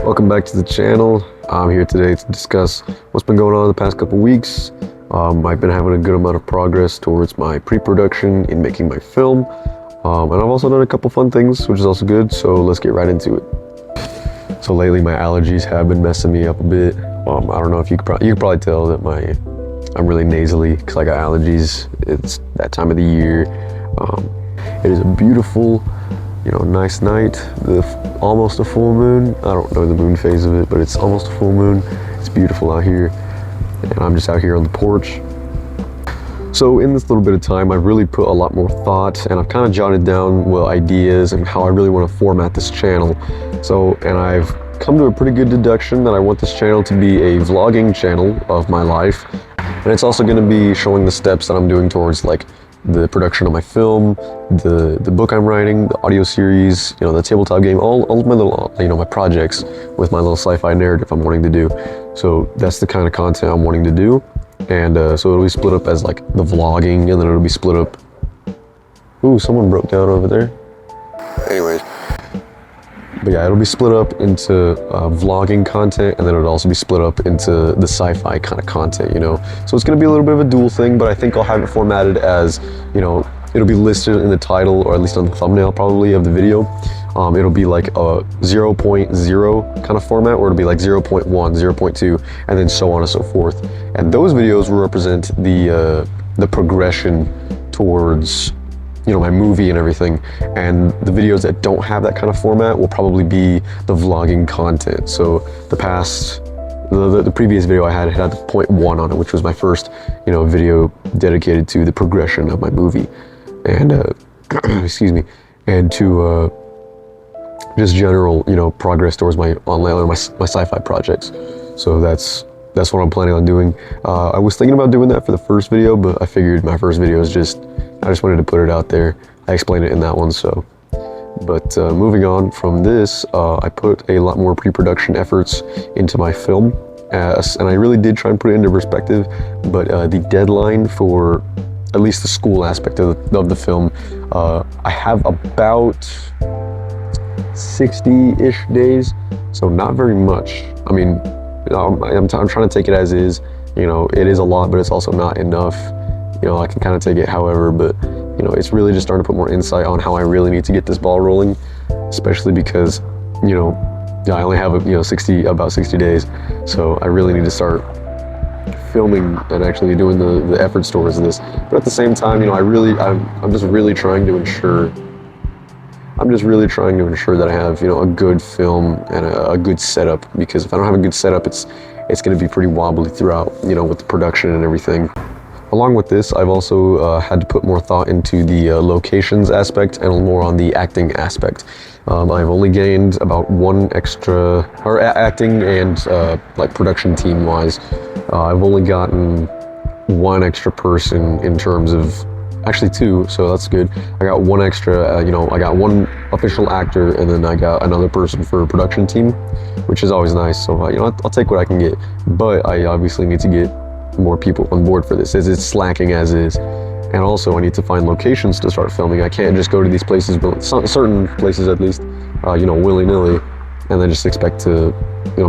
Welcome back to the channel. I'm here today to discuss what's been going on the past couple weeks. I've been having a good amount of progress towards my pre-production in making my film. And I've also done a couple fun things, which is also good, so let's get right into it. So lately my allergies have been messing me up a bit. I don't know if you could probably tell that I'm really nasally because I got allergies. It's that time of the year. It is a beautiful, nice night. Almost a full moon. I don't know the moon phase of it, but it's almost a full moon. It's beautiful out here, and I'm just out here on the porch. So in this little bit of time, I've really put a lot more thought, and I've kind of jotted down ideas and how I really want to format this channel. And I've come to a pretty good deduction that I want this channel to be a vlogging channel of my life, and it's also going to be showing the steps that I'm doing towards the production of my film, the book I'm writing, the audio series, the tabletop game, all of my little, my projects with my little sci-fi narrative I'm wanting to do. So that's the kind of content I'm wanting to do. And so it'll be split up as the vlogging, and then it'll be split up. Ooh, someone broke down over there. Anyways. But yeah, it'll be split up into vlogging content, and then it'll also be split up into the sci-fi kind of content, So it's gonna be a little bit of a dual thing, but I think I'll have it formatted as, it'll be listed in the title, or at least on the thumbnail probably of the video. It'll be like a 0.0 kind of format, or it'll be like 0.1, 0.2, and then so on and so forth. And those videos will represent the progression towards my movie and everything, and the videos that don't have that kind of format will probably be the vlogging content. So the previous video I had the 0.1 on it, which was my first video dedicated to the progression of my movie, and excuse me, and to just general progress towards my sci-fi projects. So that's what I'm planning on doing. I was thinking about doing that for the first video, but I figured my first video is I just wanted to put it out there. I explained it in that one, so. But moving on from this, I put a lot more pre-production efforts into my film, and I really did try and put it into perspective, but the deadline for at least the school aspect of the film, I have about 60-ish days, so not very much. I mean, I'm trying to take it as is. It is a lot, but it's also not enough. I can kind of take it however, but it's really just starting to put more insight on how I really need to get this ball rolling, especially because I only have about 60 days, so I really need to start filming and actually doing the efforts towards this. But at the same time, I'm just really trying to ensure that I have a good film and a good setup, because if I don't have a good setup, it's going to be pretty wobbly throughout, with the production and everything. Along with this, I've also had to put more thought into the locations aspect and more on the acting aspect. I've only gained about one extra, or acting and production team wise, I've only gotten one extra person in terms of, actually two, so that's good. I got one extra, I got one official actor, and then I got another person for a production team, which is always nice. So I'll take what I can get, but I obviously need to get more people on board for this, as it's slacking as is. And also I need to find locations to start filming. I can't just go to these places, but certain places at least, willy-nilly, and then just expect to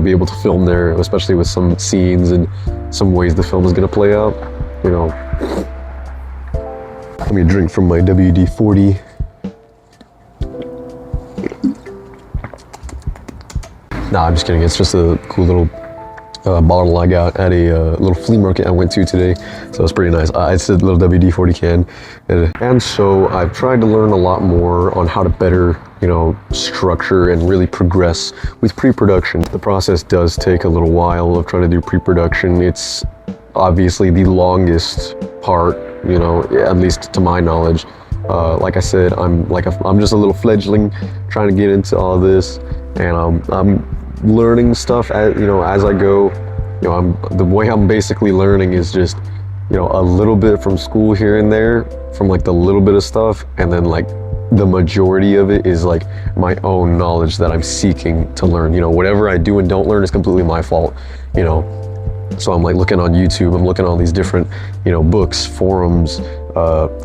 be able to film there, especially with some scenes and some ways the film is going to play out. Let me drink from my WD-40. Nah, I'm just kidding. It's just a cool little bottle I got at a little flea market I went to today, so it's pretty nice. It's a little WD-40 can, and so I've tried to learn a lot more on how to better, structure and really progress with pre-production. The process does take a little while of trying to do pre-production. It's obviously the longest part, at least to my knowledge. Like I said, I'm just a little fledgling trying to get into all this, and I'm learning stuff as I go. The way I'm basically learning is just a little bit from school here and there, from the little bit of stuff, and then the majority of it is my own knowledge that I'm seeking to learn. Whatever I do and don't learn is completely my fault. So I'm looking on YouTube, I'm looking at all these different books, forums,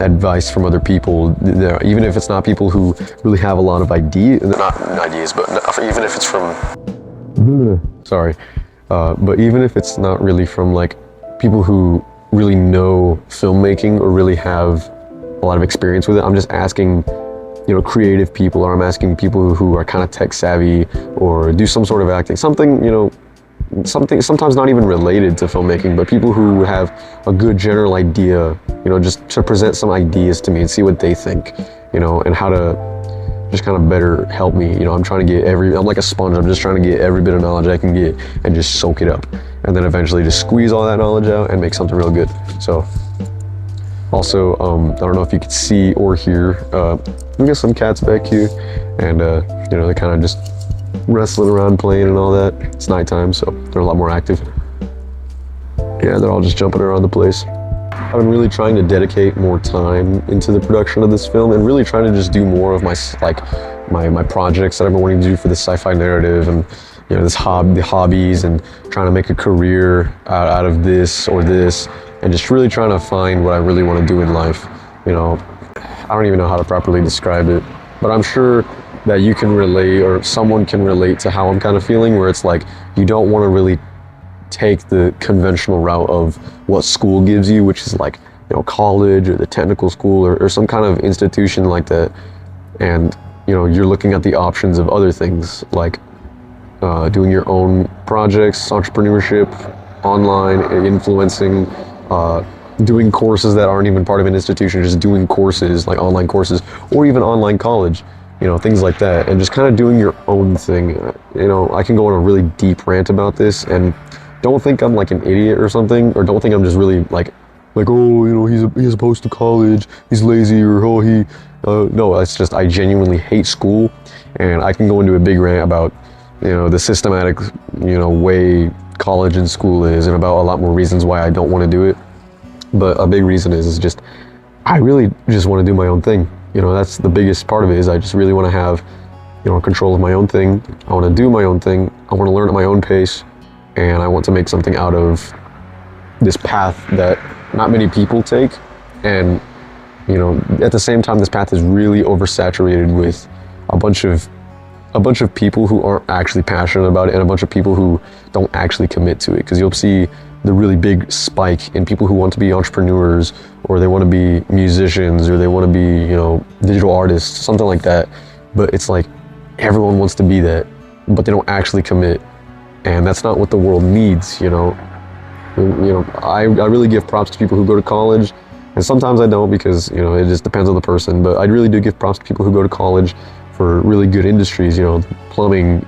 advice from other people, even if it's not people who really have a lot of ideas, not ideas, but even if it's from Sorry. But even if it's not really from like people who really know filmmaking or really have a lot of experience with it, I'm just asking, creative people, or I'm asking people who are kind of tech savvy or do some sort of acting, something, something sometimes not even related to filmmaking, but people who have a good general idea, just to present some ideas to me and see what they think, and how to just kind of better help me. I'm trying to get I'm like a sponge. I'm just trying to get every bit of knowledge I can get and just soak it up. And then eventually just squeeze all that knowledge out and make something real good. So also, I don't know if you could see or hear, we got some cats back here, and they're kind of just wrestling around, playing and all that. It's nighttime, so they're a lot more active. Yeah, they're all just jumping around the place. I've been really trying to dedicate more time into the production of this film, and really trying to just do more of my projects that I've been wanting to do for the sci-fi narrative, and the hobbies, and trying to make a career out of this or this, and just really trying to find what I really want to do in life. I don't even know how to properly describe it, but I'm sure that you can relate, or someone can relate to how I'm kind of feeling, where it's like you don't want to really take the conventional route of what school gives you, which is like, college or the technical school or some kind of institution like that. And, you're looking at the options of other things like doing your own projects, entrepreneurship, online, influencing, doing courses that aren't even part of an institution, just doing courses like online courses, or even online college, things like that. And just kind of doing your own thing. I can go on a really deep rant about this, and don't think I'm like an idiot or something, or don't think I'm just really like, oh, he's opposed to college, he's lazy, or no, it's just I genuinely hate school, and I can go into a big rant about, the systematic, way college and school is, and about a lot more reasons why I don't want to do it. But a big reason is just, I really just want to do my own thing. That's the biggest part of it, is I just really want to have, control of my own thing. I want to do my own thing. I want to learn at my own pace. And I want to make something out of this path that not many people take. And, at the same time, this path is really oversaturated with a bunch of people who aren't actually passionate about it, and a bunch of people who don't actually commit to it. Because you'll see the really big spike in people who want to be entrepreneurs, or they want to be musicians, or they want to be, digital artists, something like that. But it's like everyone wants to be that, but they don't actually commit. And that's not what the world needs, I really give props to people who go to college, and sometimes I don't, because, it just depends on the person, but I really do give props to people who go to college for really good industries, plumbing,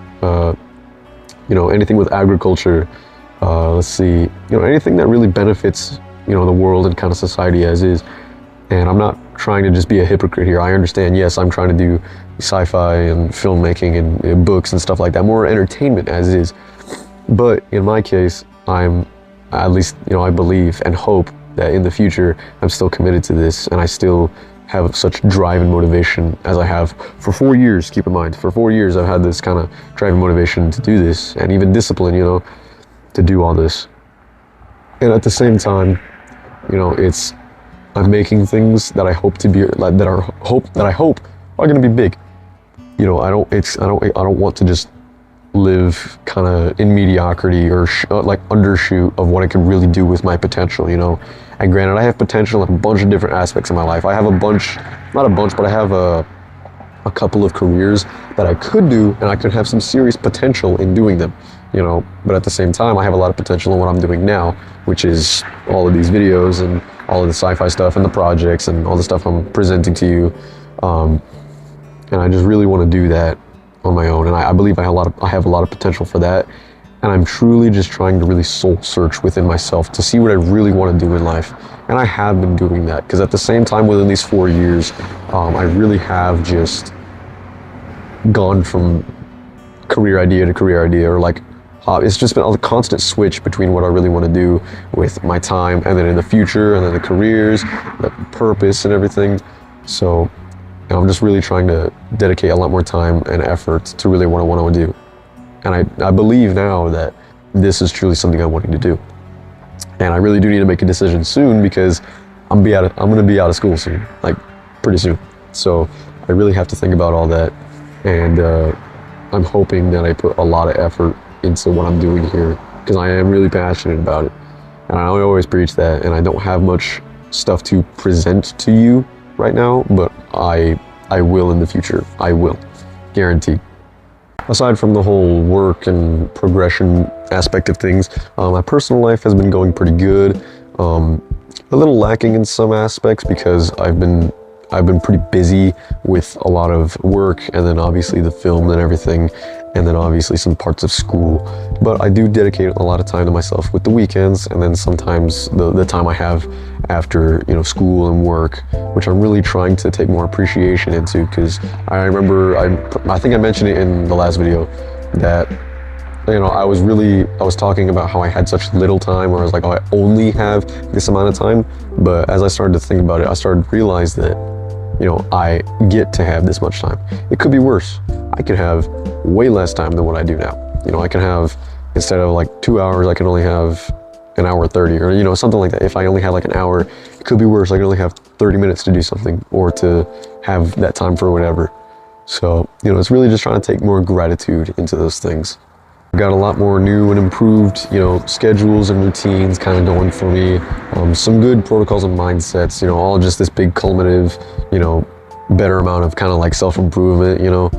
anything with agriculture, let's see, anything that really benefits, the world and kind of society as is. And I'm not trying to just be a hypocrite here. I understand, yes, I'm trying to do sci-fi and filmmaking and books and stuff like that, more entertainment as is. But in my case, I'm, at least, I believe and hope that in the future, I'm still committed to this, and I still have such drive and motivation as I have for 4 years. Keep in mind, for 4 years, I've had this kind of drive and motivation to do this, and even discipline, to do all this. And at the same time, I'm making things that I hope to be, that I hope are going to be big. I don't want to just live kind of in mediocrity, or undershoot of what I can really do with my potential, And granted, I have potential in a bunch of different aspects of my life. I have not a bunch, but I have a couple of careers that I could do, and I could have some serious potential in doing them, But at the same time, I have a lot of potential in what I'm doing now, which is all of these videos and all of the sci-fi stuff and the projects and all the stuff I'm presenting to you. And I just really want to do that on my own, and I believe I have a lot of potential for that. And I'm truly just trying to really soul search within myself to see what I really want to do in life. And I have been doing that, because at the same time, within these 4 years, I really have just gone from career idea to career idea, or it's just been a constant switch between what I really want to do with my time, and then in the future, and then the careers, the purpose and everything. So I'm just really trying to dedicate a lot more time and effort to really what I want to do. And I believe now that this is truly something I'm wanting to do. And I really do need to make a decision soon, because I'm going to be out of school soon, pretty soon. So I really have to think about all that. And I'm hoping that I put a lot of effort into what I'm doing here, because I am really passionate about it. And I always preach that, and I don't have much stuff to present to you right now, but I will in the future. I will, guaranteed. Aside from the whole work and progression aspect of things, my personal life has been going pretty good. A little lacking in some aspects because I've been pretty busy with a lot of work, and then obviously the film and everything, and then obviously some parts of school. But I do dedicate a lot of time to myself with the weekends, and then sometimes the time I have after, you know, school and work, which I'm really trying to take more appreciation into, because I remember, I think I mentioned it in the last video, that, you know, I was talking about how I had such little time, or I was like, oh, I only have this amount of time. But as I started to think about it, I started to realize that, you know, I get to have this much time. It could be worse. I could have way less time than what I do now. You know, I can have, instead of like 2 hours, I can only have an hour 30, or, you know, something like that. If I only had like an hour, it could be worse. I can only have 30 minutes to do something, or to have that time for whatever. So, you know, it's really just trying to take more gratitude into those things. Got a lot more new and improved, you know, schedules and routines kind of going for me. Some good protocols and mindsets, you know, all just this big culminative, you know, better amount of kind of like self-improvement, you know,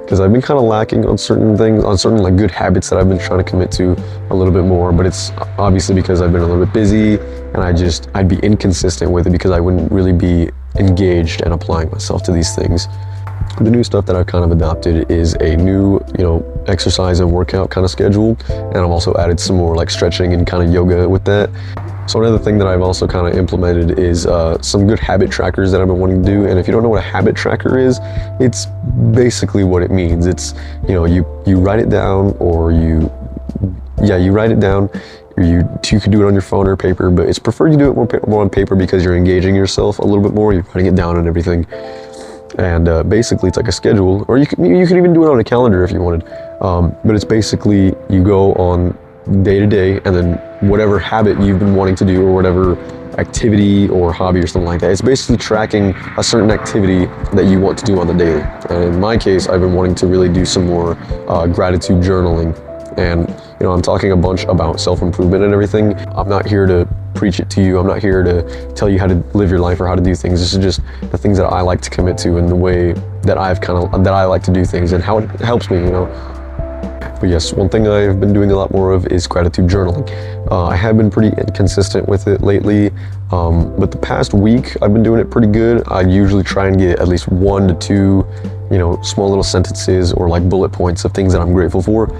because I've been kind of lacking on certain things, on certain like good habits that I've been trying to commit to a little bit more. But it's obviously because I've been a little bit busy, and I'd be inconsistent with it because I wouldn't really be engaged and applying myself to these things. The new stuff that I've kind of adopted is a new, you know, exercise and workout kind of schedule, and I've also added some more like stretching and kind of yoga with that. So another thing that I've also kind of implemented is some good habit trackers that I've been wanting to do. And if you don't know what a habit tracker is, it's basically what it means. It's, you know, you write it down, or you write it down. You can do it on your phone or paper, but it's preferred you do it more on paper because you're engaging yourself a little bit more. You're writing it down and everything. And basically it's like a schedule, or you can even do it on a calendar if you wanted. But it's basically, you go on day to day, and then whatever habit you've been wanting to do, or whatever activity or hobby or something like that, it's basically tracking a certain activity that you want to do on the daily. And in my case, I've been wanting to really do some more gratitude journaling. And, you know, I'm talking a bunch about self-improvement and everything. I'm not here to preach it to you. I'm not here to tell you how to live your life or how to do things. This is just the things that I like to commit to, and the way that I like to do things, and how it helps me, you know. But yes, one thing I've been doing a lot more of is gratitude journaling. I have been pretty inconsistent with it lately, but the past week I've been doing it pretty good. I usually try and get at least 1 to 2, you know, small little sentences or like bullet points of things that I'm grateful for,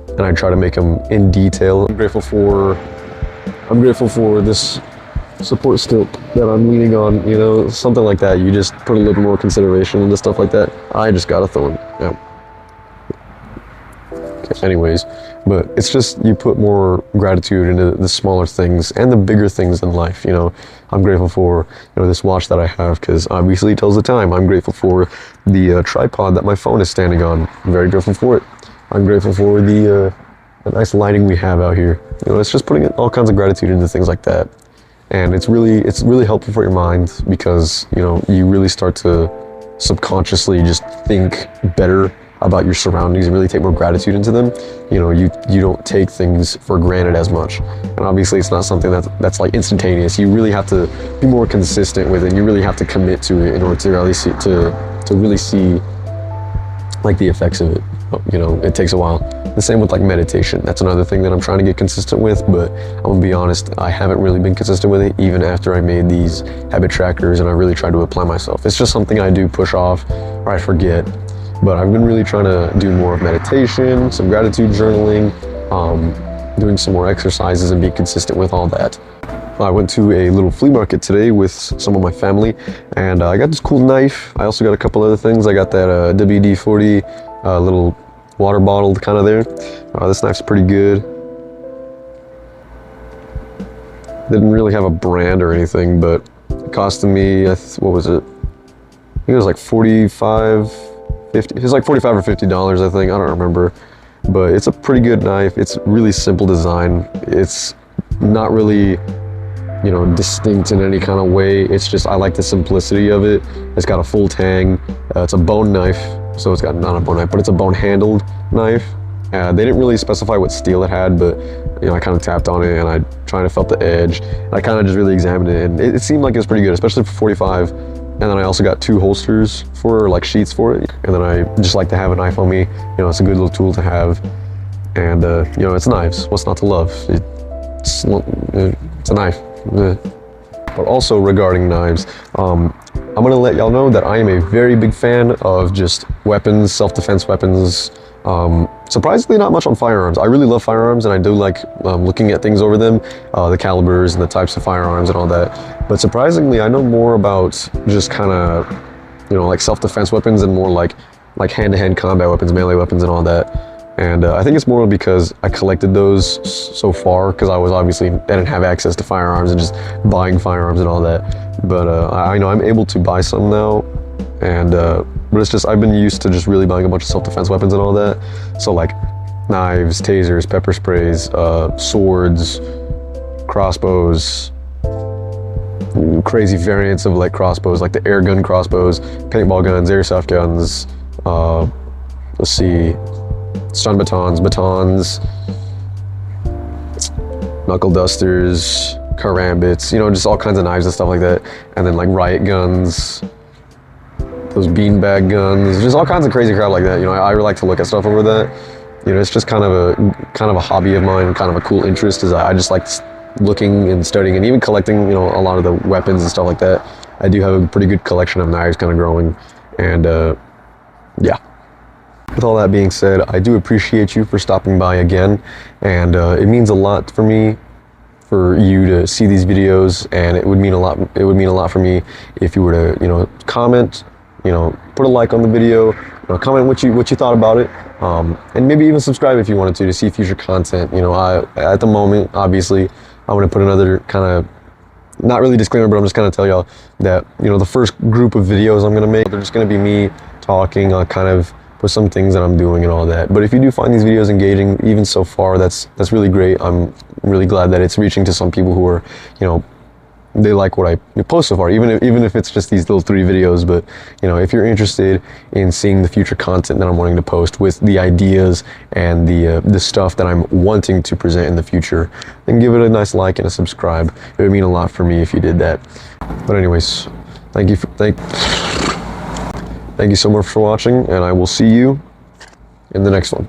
and I try to make them in detail. I'm grateful for this support stick that I'm leaning on, you know, something like that. You just put a little more consideration into stuff like that. I just got a thorn. Yeah. Okay, anyways, but it's just, you put more gratitude into the smaller things and the bigger things in life. You know, I'm grateful for, you know, this watch that I have, because obviously it tells the time. I'm grateful for the tripod that my phone is standing on. I'm very grateful for it. I'm grateful for the nice lighting we have out here. You know, it's just putting all kinds of gratitude into things like that. And it's really helpful for your mind, because, you know, you really start to subconsciously just think better about your surroundings and really take more gratitude into them. You know, you don't take things for granted as much. And obviously it's not something that's like instantaneous. You really have to be more consistent with it. You really have to commit to it in order to really see like the effects of it. You know, it takes a while. The same with like meditation. That's another thing that I'm trying to get consistent with, but I'm gonna be honest, I haven't really been consistent with it even after I made these habit trackers and I really tried to apply myself. It's just something I do push off or I forget. But I've been really trying to do more of meditation, some gratitude journaling, doing some more exercises, and be consistent with all that. I went to a little flea market today with some of my family, and I got this cool knife. I also got a couple other things. I got that WD-40 little water bottle kind of there. This knife's pretty good. Didn't really have a brand or anything, but it costed me, what was it? I think it was like $45 or $50, I think. I don't remember, but it's a pretty good knife. It's really simple design. It's not really, you know, distinct in any kind of way. It's just, I like the simplicity of it. It's got a full tang. It's a bone knife, so it's got, not a bone knife, but it's a bone handled knife. They didn't really specify what steel it had, but I kind of tapped on it and I kind of felt the edge. And I kind of just really examined it, and it seemed like it was pretty good, especially for 45. And then I also got 2 holsters for like sheets for it. And then I just like to have a knife on me. It's a good little tool to have. And it's knives. What's not to love? It's a knife. But also regarding knives, I'm gonna let y'all know that I am a very big fan of just weapons, self-defense weapons. Surprisingly not much on firearms. I really love firearms, and I do like looking at things over them, the calibers and the types of firearms and all that. But surprisingly, I know more about just kind of, like self-defense weapons and more like hand-to-hand combat weapons, melee weapons and all that. And I think it's more because I collected those so far, because I didn't have access to firearms and just buying firearms and all that. But I know I'm able to buy some now, and but it's just I've been used to just really buying a bunch of self-defense weapons and all that. So like knives, tasers, pepper sprays, swords, crossbows, crazy variants of like crossbows, like the air gun crossbows, paintball guns, airsoft guns. Let's see. Stun batons, knuckle dusters, karambits, just all kinds of knives and stuff like that. And then like riot guns, those beanbag guns, just all kinds of crazy crap like that. I really like to look at stuff over that. It's just kind of a hobby of mine, kind of a cool interest. Is I just like looking and studying and even collecting, a lot of the weapons and stuff like that. I do have a pretty good collection of knives kind of growing, and yeah. With all that being said, I do appreciate you for stopping by again, and it means a lot for me for you to see these videos, and it would mean a lot. It would mean a lot for me if you were to, comment, put a like on the video, comment what you thought about it, and maybe even subscribe if you wanted to see future content. At the moment, obviously, I'm gonna put another kind of, not really disclaimer, but I'm just gonna tell y'all that the first group of videos I'm gonna make, they're just gonna be me talking, kind of with some things that I'm doing and all that. But if you do find these videos engaging, even so far, that's really great. I'm really glad that it's reaching to some people who are, they like what I post so far, even if it's just these little 3 videos. But if you're interested in seeing the future content that I'm wanting to post with the ideas and the stuff that I'm wanting to present in the future, then give it a nice like and a subscribe. It would mean a lot for me if you did that. But anyways, thank you so much for watching, and I will see you in the next one.